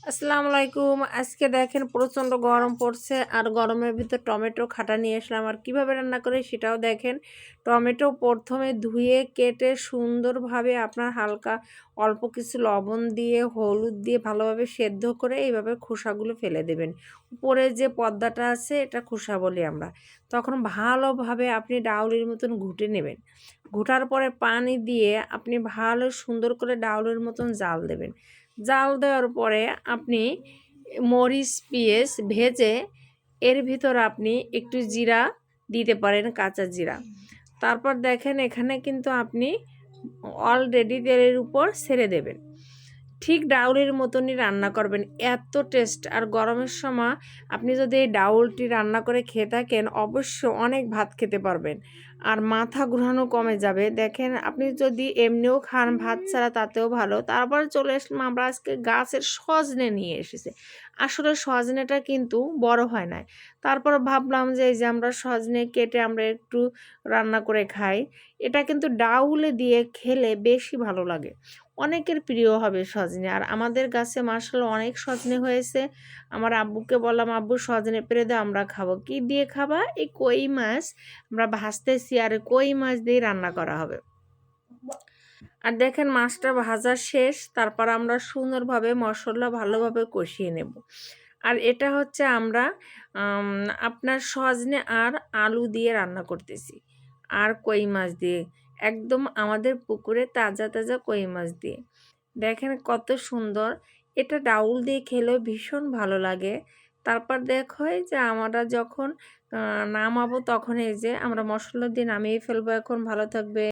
আসসালামু আলাইকুম। আজকে দেখেন প্রচণ্ড গরম পড়ছে আর গরমের ভিতর টমেটো খাটা নিয়ে আসলাম আর কীভাবে রান্না করে সেটাও দেখেন। টমেটো প্রথমে ধুয়ে কেটে সুন্দরভাবে আপনার হালকা অল্প কিছু লবণ দিয়ে হলুদ দিয়ে ভালোভাবে সেদ্ধ করে এইভাবে খোসাগুলো ফেলে দেবেন। উপরে যে পর্দাটা আছে এটা খোসা বলি আমরা। তখন ভালোভাবে আপনি ডাউলির মতন ঘুটে নেবেন। ঘুটার পরে পানি দিয়ে আপনি ভালো সুন্দর করে ডাউলের মতন জাল দেবেন। জাল দেওয়ার পরে আপনি মরিচ পেঁয়াজ ভেজে এর ভিতর আপনি একটু জিরা দিতে পারেন, কাঁচা জিরা। তারপর দেখেন এখানে কিন্তু আপনি অলরেডি তেলের উপর ছেড়ে দেবেন। ঠিক ডাউলের মতনই রান্না করবেন, এত টেস্ট। আর গরমের সময় আপনি যদি এই ডাউলটি রান্না করে খেয়ে থাকেন অবশ্য অনেক ভাত খেতে পারবেন আর মাথা ঘোরানো কমে যাবে। দেখেন আপনি যদি এমনিও খান ভাত ছাড়া তাতেও ভালো। তারপর চলে আসলাম আমরা আজকে গাছের সজনে নিয়ে এসেছে। আসলে সজনেটা কিন্তু বড় হয় নাই। তারপর ভাবলাম যে এই যে আমরা সজনে কেটে আমরা একটু রান্না করে খাই। এটা কিন্তু ডাউলে দিয়ে খেলে বেশি ভালো লাগে, অনেকের প্রিয় হবে সজনে। আর আমাদের গাছে মাশাআল্লাহ অনেক সজনে হয়েছে। আমার আব্বুকে বললাম, আব্বু সজনে পেড়ে দাও, আমরা খাবো। কি দিয়ে খাবা? এই কই মাছ আমরা ভাজতেছি আর কই মাছ দিয়ে রান্না করা হবে। আর দেখেন মাছটা ভাজা শেষ, তারপর আমরা সুন্দরভাবে মশলা ভালোভাবে কষিয়ে নেব। আর এটা হচ্ছে আমরা আপনার সজনে আর আলু দিয়ে রান্না করতেছি আর কই মাছ দিয়ে, একদম আমাদের পুকুরে তাজা তাজা কই মাছ দিয়ে। দেখেন কত সুন্দর, এটা ডাউল দিয়ে খেলেও ভীষণ ভালো লাগে। তারপর দেখো এই যে আমরা যখন নামাবো তখন এই যে আমরা মশলা দিয়ে নামিয়ে ফেলবো। এখন ভালো থাকবে।